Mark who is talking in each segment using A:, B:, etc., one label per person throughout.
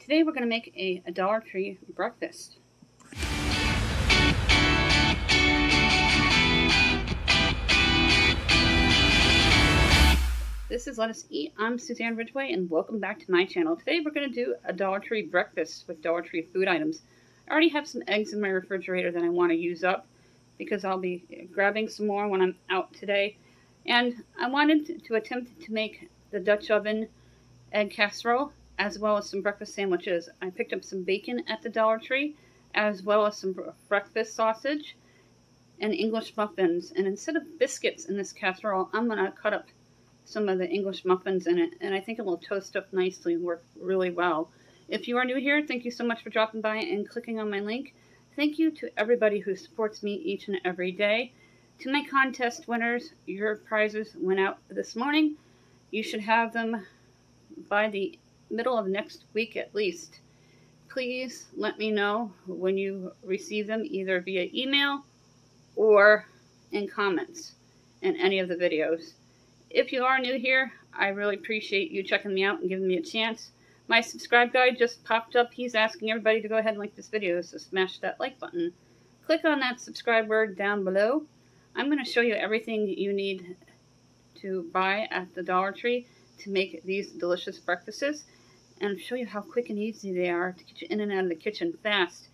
A: Today we're going to make a Dollar Tree breakfast. This is Let Us Eat. I'm Suzanne Ridgway and welcome back to my channel. Today we're going to do a Dollar Tree breakfast with Dollar Tree food items. I already have some eggs in my refrigerator that I want to use up because I'll be grabbing some more when I'm out today. And I wanted to attempt to make the Dutch oven egg casserole as well as some breakfast sandwiches. I picked up some bacon at the Dollar Tree as well as some breakfast sausage and English muffins. And instead of biscuits in this casserole, I'm going to cut up some of the English muffins in it, and I think it will toast up nicely and work really well. If you are new here, thank you so much for dropping by and clicking on my link. Thank you to everybody who supports me each and every day. To my contest winners, your prizes went out this morning. You should have them by the middle of next week at least. Please let me know when you receive them, either via email or in comments in any of the videos. If you are new here, I really appreciate you checking me out and giving me a chance. My subscribe guy just popped up. He's asking everybody to go ahead and like this video, so smash that like button. Click on that subscribe word down below. I'm going to show you everything you need to buy at the Dollar Tree to make these delicious breakfasts, and show you how quick and easy they are to get you in and out of the kitchen fast.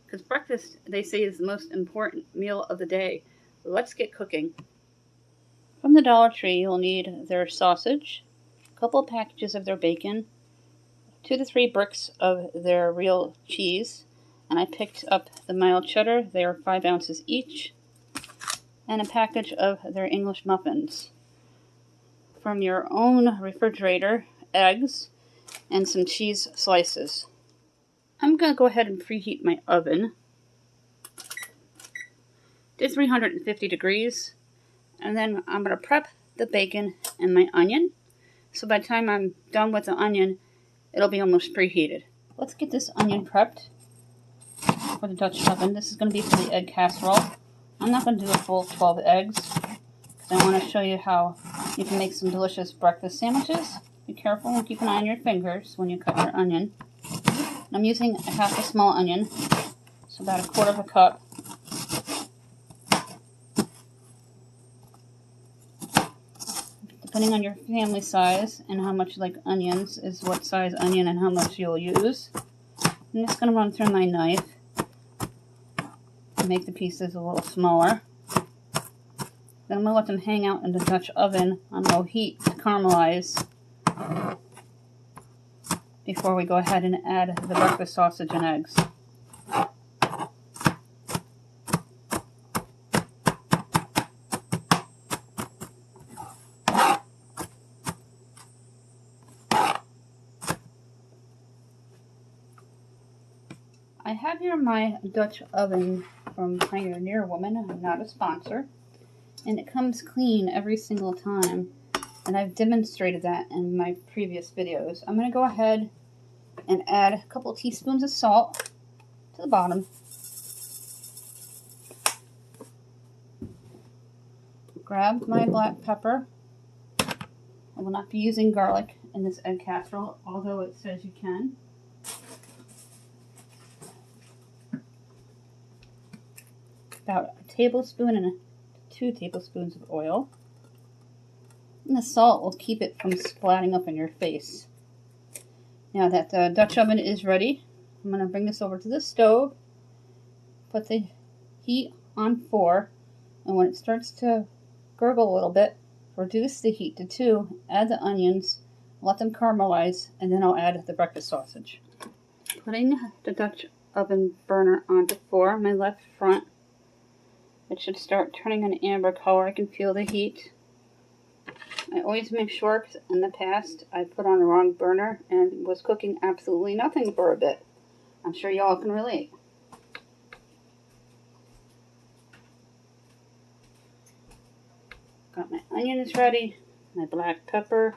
A: Because breakfast, they say, is the most important meal of the day. Let's get cooking. From the Dollar Tree, you'll need their sausage, a couple packages of their bacon, 2 to 3 bricks of their real cheese, and I picked up the mild cheddar. They are 5 ounces each, and a package of their English muffins. From your own refrigerator, eggs, and some cheese slices. I'm going to go ahead and preheat my oven to 350 degrees. And then I'm going to prep the bacon and my onion. So by the time I'm done with the onion, it'll be almost preheated. Let's get this onion prepped for the Dutch oven. This is going to be for the egg casserole. I'm not going to do a full 12 eggs, because I want to show you how you can make some delicious breakfast sandwiches. Be careful and keep an eye on your fingers when you cut your onion. I'm using half a small onion, so about 1/4 cup. Depending on your family size and how much you like onions is what size onion and how much you'll use. I'm just going to run through my knife to make the pieces a little smaller. Then I'm going to let them hang out in the Dutch oven on low heat to caramelize before we go ahead and add the breakfast sausage and eggs. I have here my Dutch oven from Pioneer Woman. I'm not a sponsor. And it comes clean every single time. And I've demonstrated that in my previous videos. I'm going to go ahead and add a couple teaspoons of salt to the bottom. Grab my black pepper. I will not be using garlic in this egg casserole, although it says you can. About a tablespoon and 2 tablespoons of oil. And the salt will keep it from splatting up in your face. Now that the Dutch oven is ready, I'm going to bring this over to the stove, put the heat on 4, and when it starts to gurgle a little bit, reduce the heat to 2, add the onions, let them caramelize, and then I'll add the breakfast sausage. Putting the Dutch oven burner onto 4, my left front. It should start turning an amber color. I can feel the heat. I always make sure, because in the past I put on the wrong burner and was cooking absolutely nothing for a bit. I'm sure y'all can relate. Got my onions ready, my black pepper.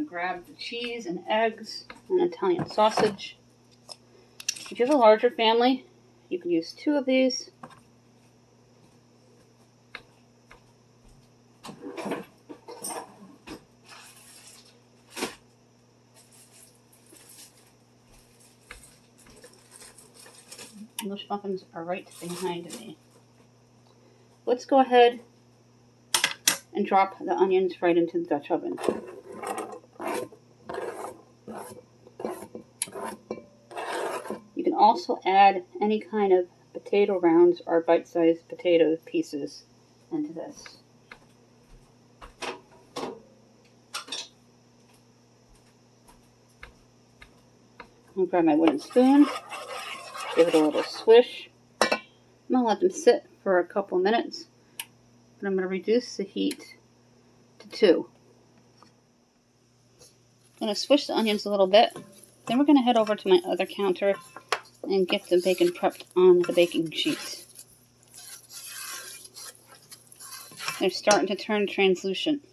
A: Grab the cheese and eggs and Italian sausage. If you have a larger family, you can use 2 of these. English muffins are right behind me. Let's go ahead and drop the onions right into the Dutch oven. You can also add any kind of potato rounds or bite-sized potato pieces into this. I'll grab my wooden spoon, give it a little swish. I'm going to let them sit for a couple minutes, but I'm going to reduce the heat to 2. I'm going to swish the onions a little bit. Then we're going to head over to my other counter and get the bacon prepped on the baking sheet. They're starting to turn translucent.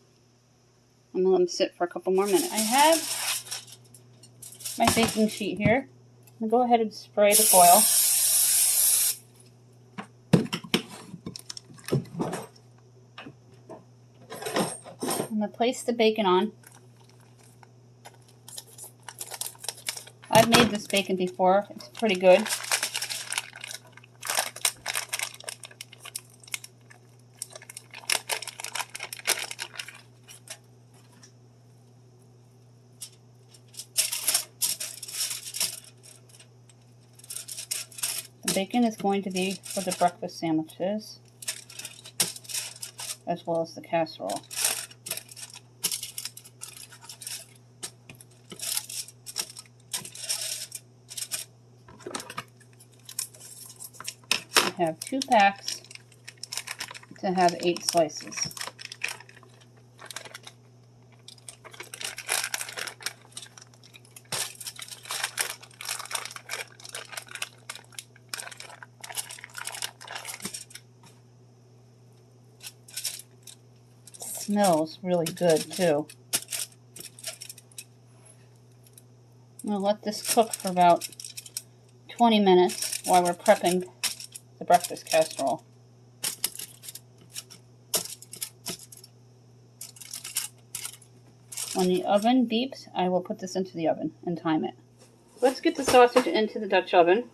A: I'm going to let them sit for a couple more minutes. I have my baking sheet here. I'm going to go ahead and spray the foil. I'm going to place the bacon on. I've made this bacon before. It's pretty good. The bacon is going to be for the breakfast sandwiches, as well as the casserole. I have 2 packs to have 8 slices. Smells really good too. I'm going to let this cook for about 20 minutes while we're prepping the breakfast casserole. When the oven beeps, I will put this into the oven and time it. Let's get the sausage into the Dutch oven.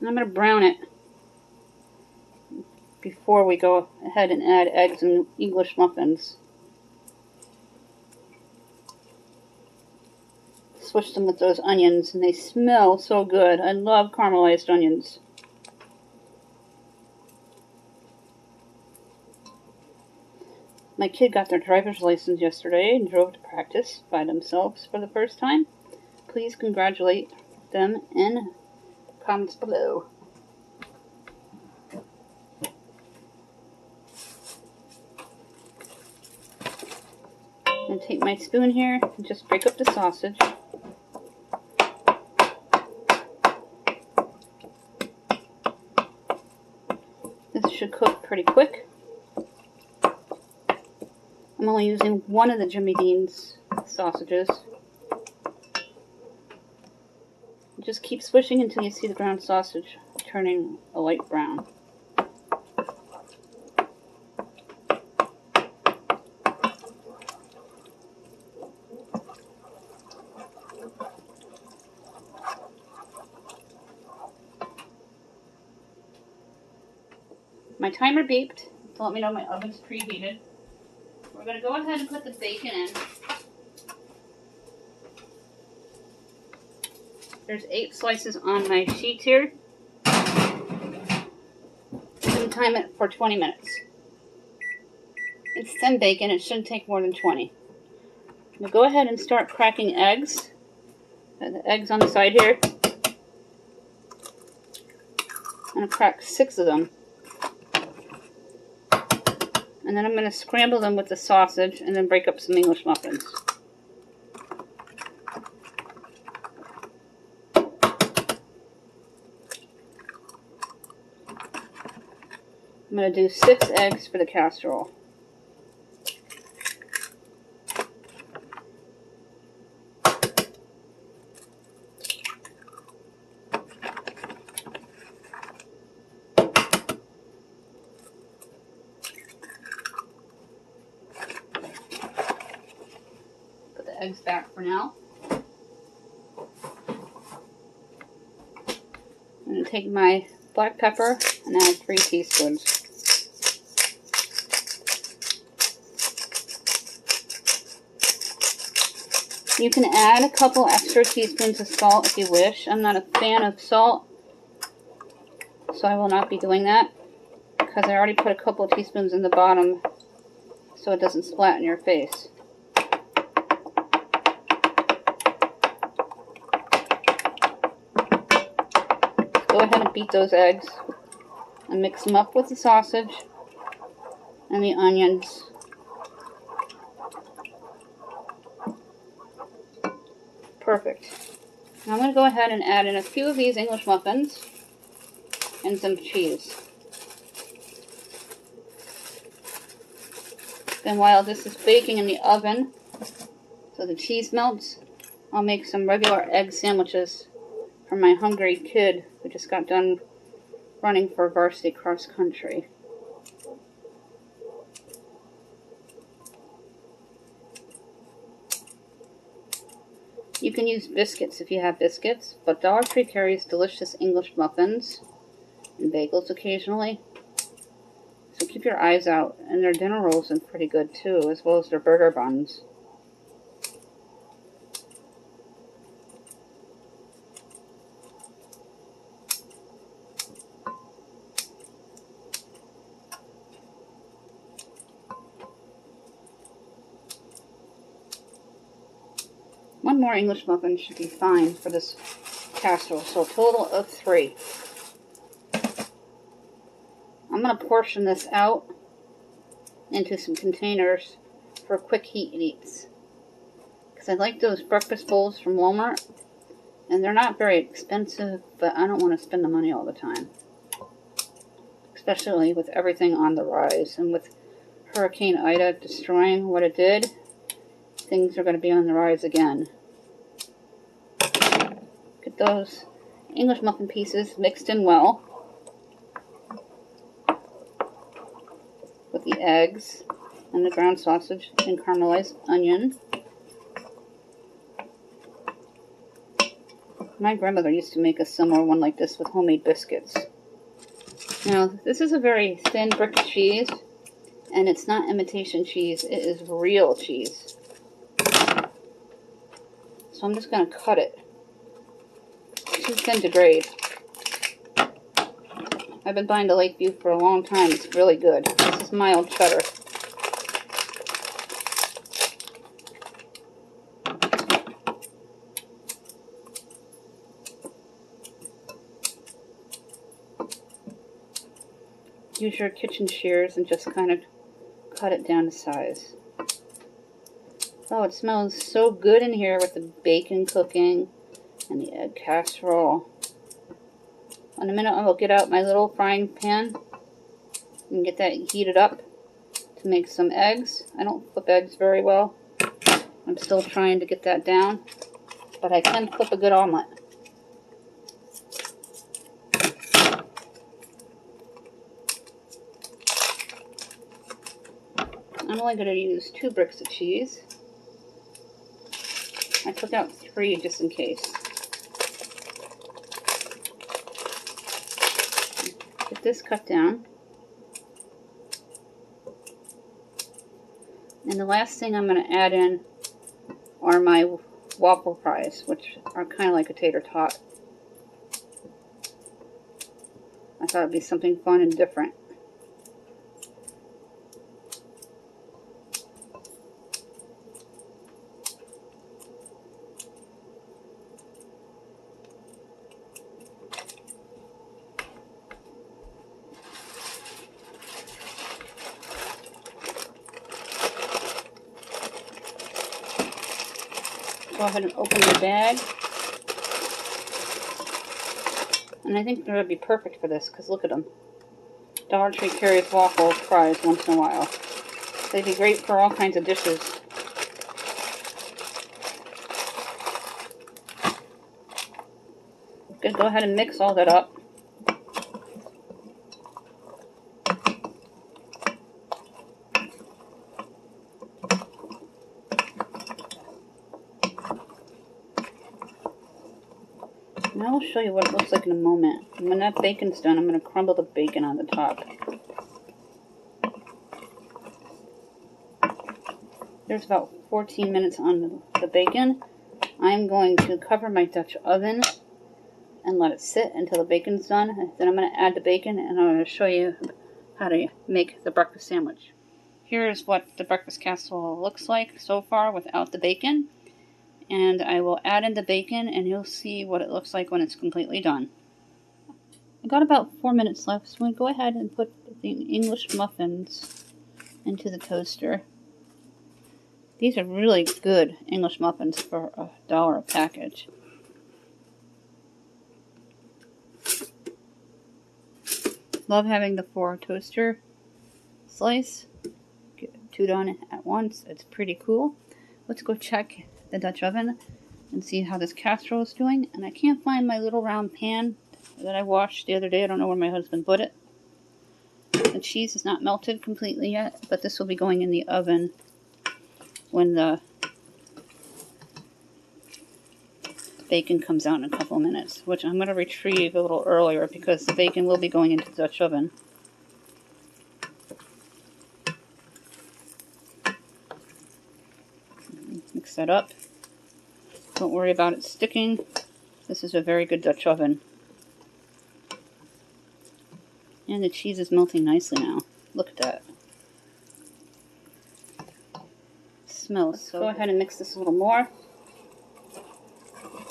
A: And I'm going to brown it before we go ahead and add eggs and English muffins. Swish them with those onions and they smell so good. I love caramelized onions. My kid got their driver's license yesterday and drove to practice by themselves for the first time. Please congratulate them in comments below. I'm going to take my spoon here and just break up the sausage. This should cook pretty quick. I'm only using one of the Jimmy Dean's sausages. Just keep swishing until you see the ground sausage turning a light brown. My timer beeped to let me know my oven's preheated. We're going to go ahead and put the bacon in. There's 8 slices on my sheet here. And time it for 20 minutes. It's thin bacon. It shouldn't take more than 20. I'm going to go ahead and start cracking eggs. The eggs on the side here. I'm going to crack 6 of them. And then I'm going to scramble them with the sausage and then break up some English muffins. I'm going to do 6 eggs for the casserole. the eggs back for now. I'm going to take my black pepper and add 3 teaspoons. You can add a couple extra teaspoons of salt if you wish. I'm not a fan of salt, so I will not be doing that because I already put a couple of teaspoons in the bottom so it doesn't splat in your face. Go ahead and beat those eggs and mix them up with the sausage and the onions. Perfect. Now I'm going to go ahead and add in a few of these English muffins and some cheese. Then while this is baking in the oven, so the cheese melts, I'll make some regular egg sandwiches for my hungry kid who just got done running for varsity cross country. You can use biscuits if you have biscuits, but Dollar Tree carries delicious English muffins and bagels occasionally. So keep your eyes out, and their dinner rolls are pretty good too, as well as their burger buns. One more English muffin should be fine for this casserole, so a total of 3. I'm going to portion this out into some containers for quick heat eats. Because I like those breakfast bowls from Walmart, and they're not very expensive, but I don't want to spend the money all the time. Especially with everything on the rise, and with Hurricane Ida destroying what it did, things are going to be on the rise again. Get those English muffin pieces mixed in well with the eggs and the ground sausage and caramelized onion. My grandmother used to make a similar one like this with homemade biscuits. Now, this is a very thin brick of cheese, and it's not imitation cheese, it is real cheese. So I'm just going to cut it. It's too thin to grate. I've been buying the Lakeview for a long time. It's really good. This is mild cheddar. Use your kitchen shears and just kind of cut it down to size. Oh, it smells so good in here with the bacon cooking and the egg casserole. In a minute, I will get out my little frying pan and get that heated up to make some eggs. I don't flip eggs very well. I'm still trying to get that down, but I can flip a good omelet. I'm only going to use 2 bricks of cheese. I took out 3 just in case. Get this cut down. And the last thing I'm going to add in are my waffle fries, which are kind of like a tater tot. I thought it'd be something fun and different. Go ahead and open the bag. And I think they're going to be perfect for this, because look at them. Dollar Tree carries waffle fries once in a while. They'd be great for all kinds of dishes. Good, go ahead and mix all that up. And I will show you what it looks like in a moment. And when that bacon's done, I'm going to crumble the bacon on the top. There's about 14 minutes on the bacon. I'm going to cover my Dutch oven and let it sit until the bacon's done. And then I'm going to add the bacon and I'm going to show you how to make the breakfast sandwich. Here's what the breakfast casserole looks like so far without the bacon. And I will add in the bacon and you'll see what it looks like when it's completely done. I've got about 4 minutes left, so I'm going to go ahead and put the English muffins into the toaster. These are really good English muffins for $1 a package. Love having the 4 toaster slice. Get 2 done at once. It's pretty cool. Let's go check the Dutch oven and see how this casserole is doing. And I can't find my little round pan that I washed the other day. I don't know where my husband put it. The cheese is not melted completely yet, but this will be going in the oven when the bacon comes out in a couple of minutes, which I'm going to retrieve a little earlier because the bacon will be going into the Dutch oven. Mix that up. Don't worry about it sticking. This is a very good Dutch oven. And the cheese is melting nicely now. Look at that. Smells so good. Go ahead and mix this a little more.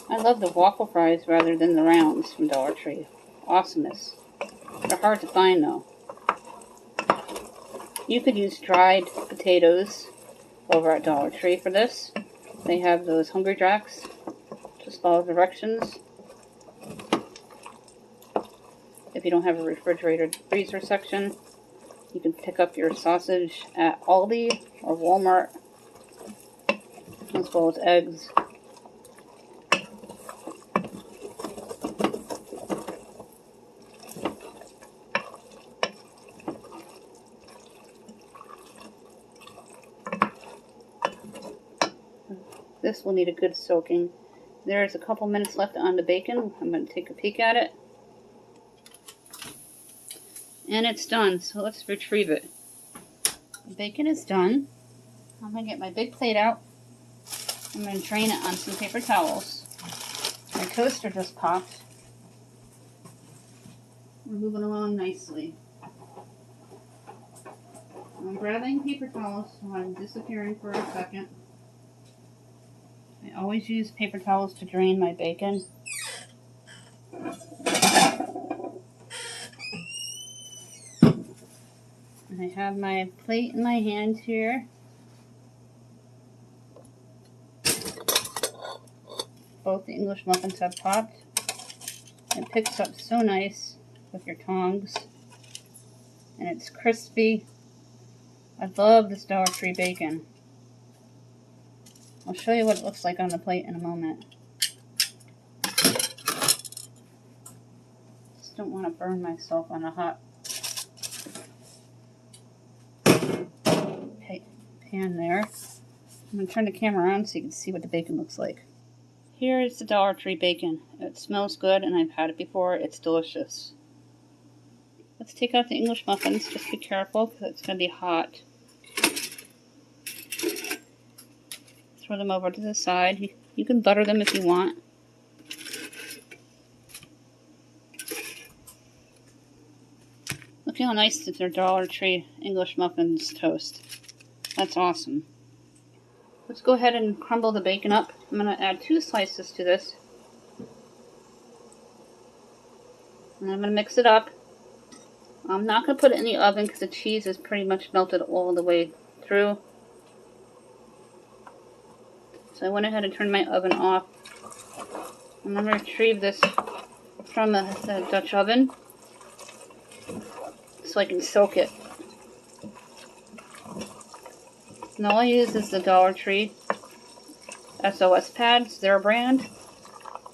A: I love the waffle fries rather than the rounds from Dollar Tree. Awesomeness. They're hard to find though. You could use dried potatoes over at Dollar Tree for this. They have those Hungry Jacks. Just follow directions. If you don't have a refrigerated freezer section, you can pick up your sausage at Aldi or Walmart, as well as eggs. This will need a good soaking. There's a couple minutes left on the bacon. I'm going to take a peek at it. And it's done, so let's retrieve it. The bacon is done. I'm going to get my big plate out. I'm going to drain it on some paper towels. My toaster just popped. We're moving along nicely. I'm grabbing paper towels so I'm disappearing for a second. I always use paper towels to drain my bacon. And I have my plate in my hand here. Both the English muffins have popped. It picks up so nice with your tongs. And it's crispy. I love this Dollar Tree bacon. I'll show you what it looks like on the plate in a moment. Just don't want to burn myself on a hot pan there. I'm going to turn the camera on so you can see what the bacon looks like. Here is the Dollar Tree bacon. It smells good and I've had it before. It's delicious. Let's take out the English muffins. Just be careful because it's going to be hot. Throw them over to the side. You can butter them if you want. Look how nice that their Dollar Tree English muffins toast. That's awesome. Let's go ahead and crumble the bacon up. I'm going to add 2 slices to this. And I'm going to mix it up. I'm not going to put it in the oven because the cheese is pretty much melted all the way through. So I went ahead and turned my oven off. I'm going to retrieve this from the Dutch oven so I can soak it. And all I use is the Dollar Tree SOS pads, their brand.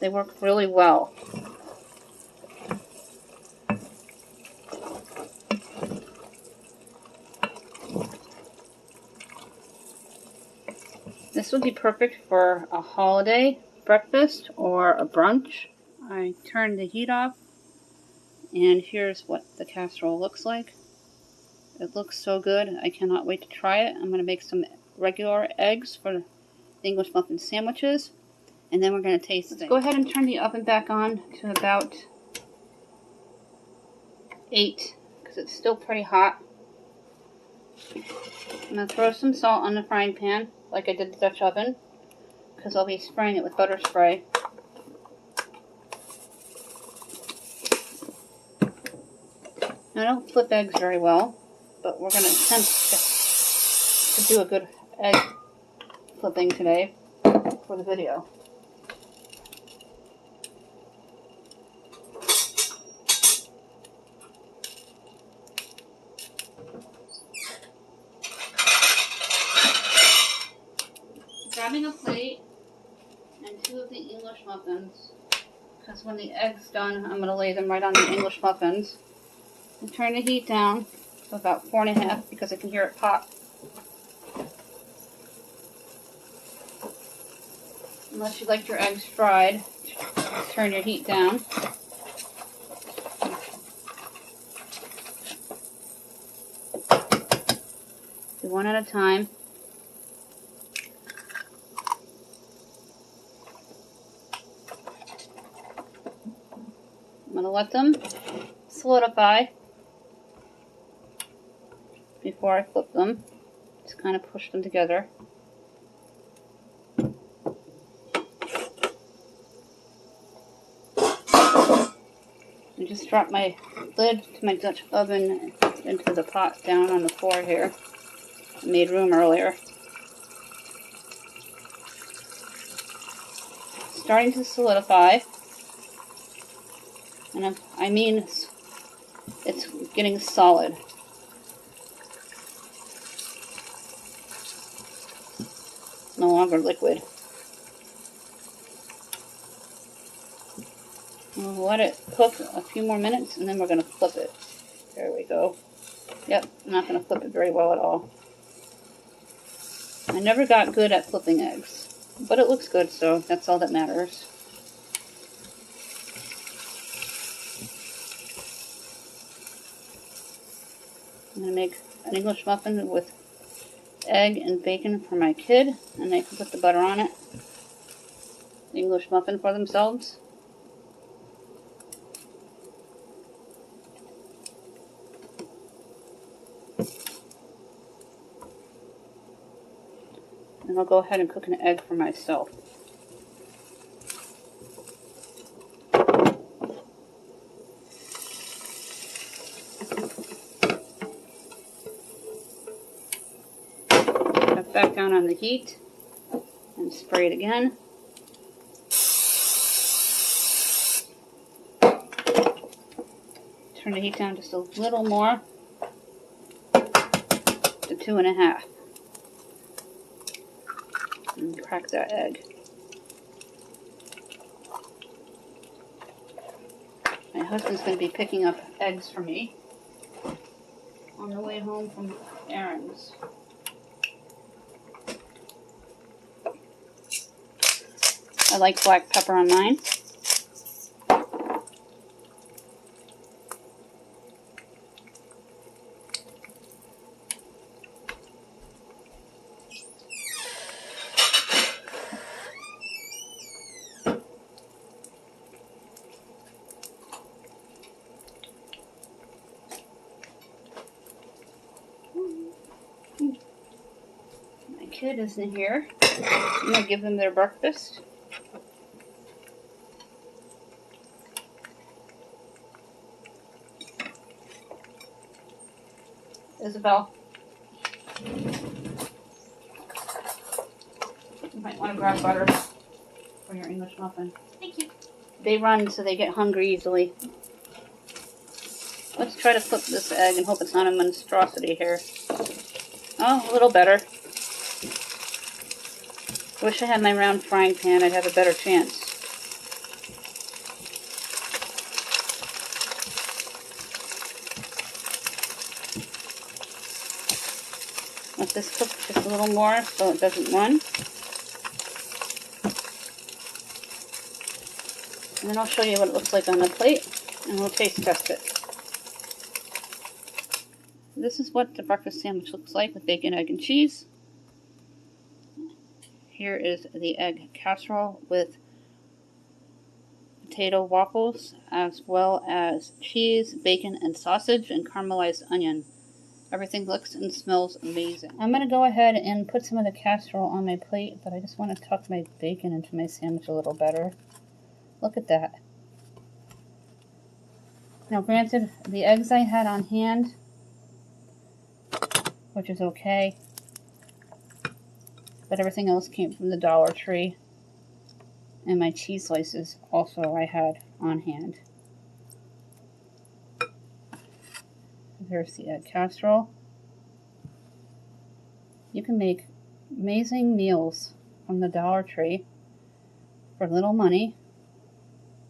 A: They work really well. This would be perfect for a holiday breakfast or a brunch. I turned the heat off, and here's what the casserole looks like. It looks so good. I cannot wait to try it. I'm going to make some regular eggs for the English muffin sandwiches, and then we're going to taste it. Let's go ahead and turn the oven back on to about 8, because it's still pretty hot. I'm going to throw some salt on the frying pan, like I did the Dutch oven, because I'll be spraying it with butter spray. Now, I don't flip eggs very well, but we're going to attempt to do a good egg flipping today for the video. Grabbing a plate and 2 of the English muffins, because when the egg's done, I'm going to lay them right on the English muffins. And turn the heat down to about 4.5 because I can hear it pop. Unless you like your eggs fried, turn your heat down. Do one at a time. I'm going to let them solidify before I flip them. Just kind of push them together. I just dropped my lid to my Dutch oven into the pot down on the floor here. I made room earlier. Starting to solidify. And I mean it's getting solid. No longer liquid. We'll let it cook a few more minutes and then we're going to flip it. There we go. Yep, I'm not going to flip it very well at all. I never got good at flipping eggs, but it looks good, so that's all that matters. I'm going to make an English muffin with egg and bacon for my kid, and they can put the butter on it. The English muffin for themselves. And I'll go ahead and cook an egg for myself. Back down on the heat and spray it again. Turn the heat down just a little more to 2.5 and crack that egg. My husband's going to be picking up eggs for me on the way home from errands. I like black pepper on mine. My kid isn't here. I'm going to give them their breakfast. Isabel, you might want to grab butter for your English muffin.
B: Thank you.
A: They run so they get hungry easily. Let's try to flip this egg and hope it's not a monstrosity here. Oh, a little better. Wish I had my round frying pan. I'd have a better chance. Let this cook just a little more so it doesn't run. And then I'll show you what it looks like on the plate, and we'll taste test it. This is what the breakfast sandwich looks like with bacon, egg, and cheese. Here is the egg casserole with potato waffles, as well as cheese, bacon, and sausage, and caramelized onion. Everything looks and smells amazing. I'm going to go ahead and put some of the casserole on my plate, but I just want to tuck my bacon into my sandwich a little better. Look at that. Now granted, the eggs I had on hand, which is okay, but everything else came from the Dollar Tree. And my cheese slices also I had on hand. There's the egg casserole. You can make amazing meals from the Dollar Tree for little money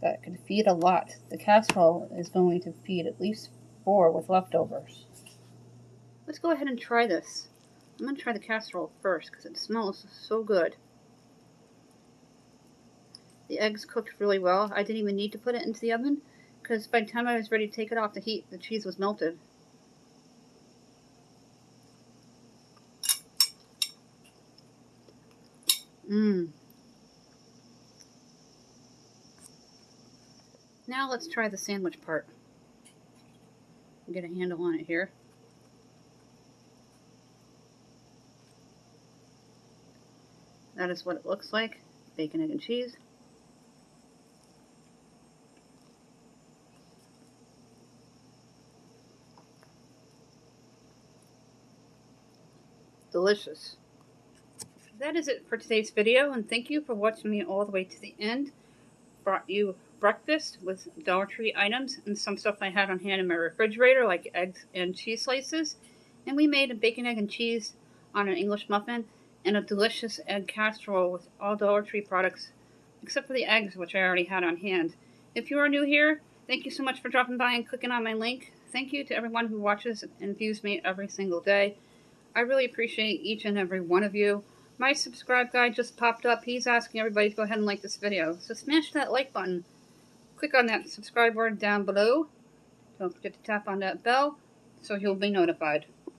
A: that could feed a lot. The casserole is going to feed at least 4 with leftovers. Let's go ahead and try this. I'm going to try the casserole first because it smells so good. The eggs cooked really well. I didn't even need to put it into the oven because by the time I was ready to take it off the heat, the cheese was melted. Now let's try the sandwich part. Get a handle on it here. That is what it looks like. Bacon, egg, and cheese. Delicious. That is it for today's video, and thank you for watching me all the way to the end. Brought you breakfast with Dollar Tree items and some stuff I had on hand in my refrigerator, like eggs and cheese slices. And we made a bacon, egg, and cheese on an English muffin and a delicious egg casserole with all Dollar Tree products, except for the eggs, which I already had on hand. If you are new here, thank you so much for dropping by and clicking on my link. Thank you to everyone who watches and views me every single day. I really appreciate each and every one of you. My subscribe guy just popped up. He's asking everybody to go ahead and like this video. So smash that like button. Click on that subscribe word down below. Don't forget to tap on that bell so you'll be notified.